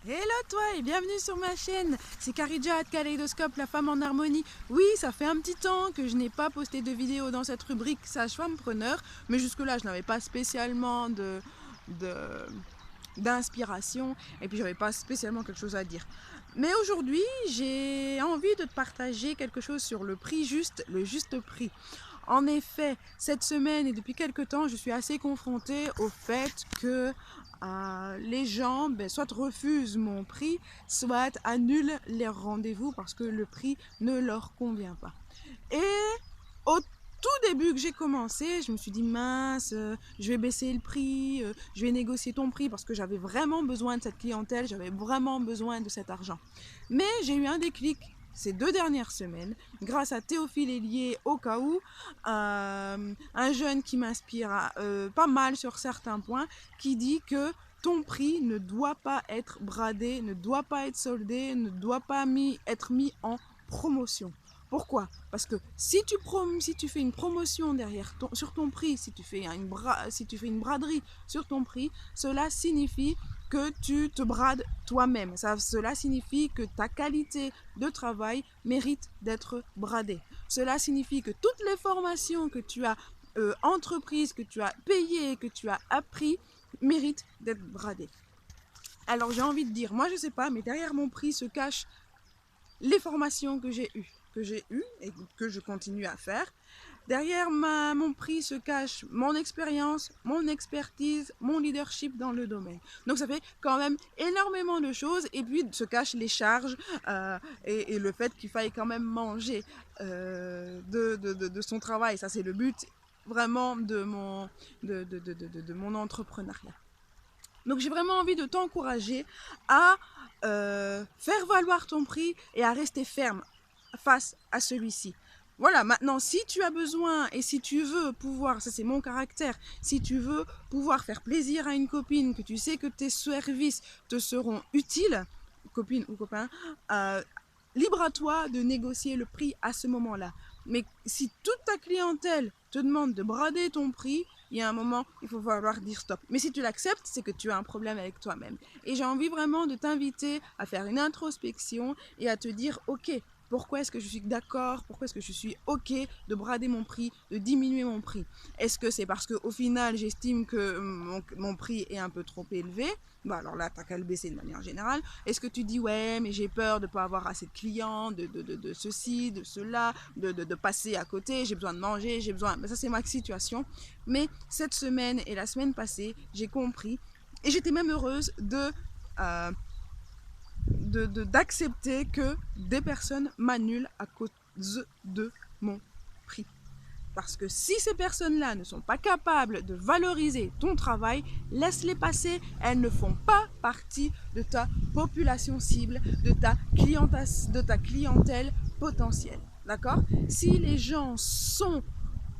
Hello toi et bienvenue sur ma chaîne, c'est Karidja Kaléidoscope, la femme en harmonie. Oui, ça fait un petit temps que je n'ai pas posté de vidéo dans cette rubrique sage-femme-preneur, mais jusque là je n'avais pas spécialement d'inspiration et puis j'avais pas spécialement quelque chose à dire. Mais aujourd'hui j'ai envie de te partager quelque chose sur le prix juste, le juste prix. En effet, cette semaine et depuis quelques temps, je suis assez confrontée au fait que les gens soit refusent mon prix, soit annulent les rendez-vous parce que le prix ne leur convient pas. Et au tout début que j'ai commencé, je me suis dit mince, je vais baisser le prix, je vais négocier ton prix parce que j'avais vraiment besoin de cette clientèle, j'avais vraiment besoin de cet argent. Mais j'ai eu un déclic ces 2 dernières semaines, grâce à Théophile Hélier au cas où, un jeune qui m'inspire pas mal sur certains points, qui dit que ton prix ne doit pas être bradé, ne doit pas être soldé, ne doit pas être mis en promotion. Pourquoi? Parce que si tu fais une promotion sur ton prix, si tu fais une braderie sur ton prix, cela signifie que tu te brades toi-même. Cela signifie que ta qualité de travail mérite d'être bradée. Cela signifie que toutes les formations que tu as entreprises, que tu as payées, que tu as appris, méritent d'être bradées. Alors j'ai envie de dire, moi je sais pas, mais derrière mon prix se cachent les formations que j'ai eues et que je continue à faire. Derrière mon prix se cache mon expérience, mon expertise, mon leadership dans le domaine. Donc ça fait quand même énormément de choses et puis se cachent les charges et le fait qu'il faille quand même manger de son travail. Ça c'est le but vraiment de mon entrepreneuriat. Donc j'ai vraiment envie de t'encourager à faire valoir ton prix et à rester ferme face à celui-ci. Voilà, maintenant, si tu as besoin et si tu veux pouvoir, ça c'est mon caractère, si tu veux pouvoir faire plaisir à une copine, que tu sais que tes services te seront utiles, copine ou copain, libre à toi de négocier le prix à ce moment-là. Mais si toute ta clientèle te demande de brader ton prix, il y a un moment, il faut falloir dire stop. Mais si tu l'acceptes, c'est que tu as un problème avec toi-même. Et j'ai envie vraiment de t'inviter à faire une introspection et à te dire, ok, pourquoi est-ce que je suis d'accord, pourquoi est-ce que je suis ok de brader mon prix, de diminuer mon prix? Est-ce que c'est parce qu'au final, j'estime que mon prix est un peu trop élevé? Bah alors là, t'as qu'à le baisser de manière générale. Est-ce que tu dis, ouais, mais j'ai peur de ne pas avoir assez de clients, de ceci, de cela, de passer à côté, j'ai besoin de manger, j'ai besoin... Mais ça, c'est ma situation. Mais cette semaine et la semaine passée, j'ai compris, et j'étais même heureuse d'accepter que des personnes m'annulent à cause de mon prix. Parce que si ces personnes-là ne sont pas capables de valoriser ton travail, laisse-les passer. Elles ne font pas partie de ta population cible, de ta clientèle potentielle. D'accord? Si les gens sont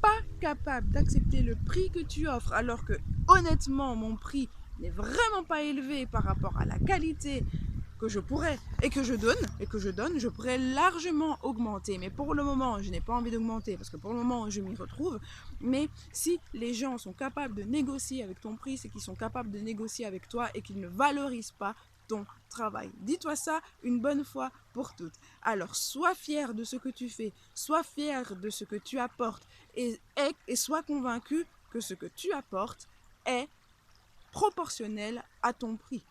pas capables d'accepter le prix que tu offres, alors que honnêtement, mon prix n'est vraiment pas élevé par rapport à la qualité que je pourrais et que je donne, je pourrais largement augmenter. Mais pour le moment, je n'ai pas envie d'augmenter parce que pour le moment, je m'y retrouve. Mais si les gens sont capables de négocier avec ton prix, c'est qu'ils sont capables de négocier avec toi et qu'ils ne valorisent pas ton travail. Dis-toi ça une bonne fois pour toutes. Alors, sois fier de ce que tu fais, sois fier de ce que tu apportes et sois convaincu que ce que tu apportes est proportionnel à ton prix.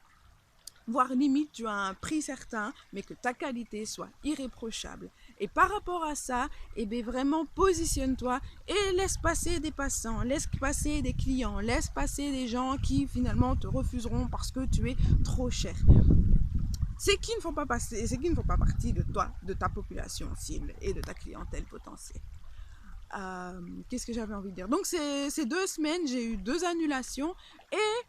Voire limite tu as un prix certain, mais que ta qualité soit irréprochable. Et par rapport à ça, eh bien vraiment positionne-toi et laisse passer des passants, laisse passer des clients, laisse passer des gens qui finalement te refuseront parce que tu es trop cher. C'est qui ne font pas partie de toi, de ta population cible et de ta clientèle potentielle. Qu'est-ce que j'avais envie de dire? Donc ces 2 semaines, j'ai eu 2 annulations et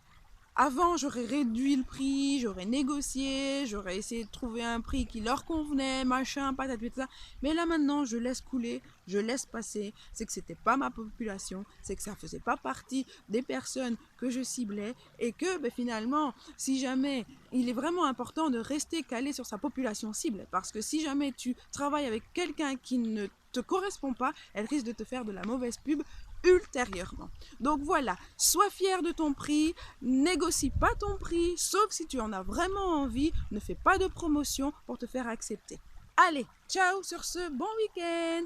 avant, j'aurais réduit le prix, j'aurais négocié, j'aurais essayé de trouver un prix qui leur convenait, machin, patate, tout ça. Mais là maintenant, je laisse couler, je laisse passer. C'est que c'était pas ma population, c'est que ça faisait pas partie des personnes que je ciblais et que finalement, si jamais, il est vraiment important de rester calé sur sa population cible parce que si jamais tu travailles avec quelqu'un qui ne te correspond pas, elle risque de te faire de la mauvaise pub ultérieurement. Donc voilà, sois fier de ton prix, négocie pas ton prix, sauf si tu en as vraiment envie, ne fais pas de promotion pour te faire accepter. Allez, ciao sur ce, bon week-end!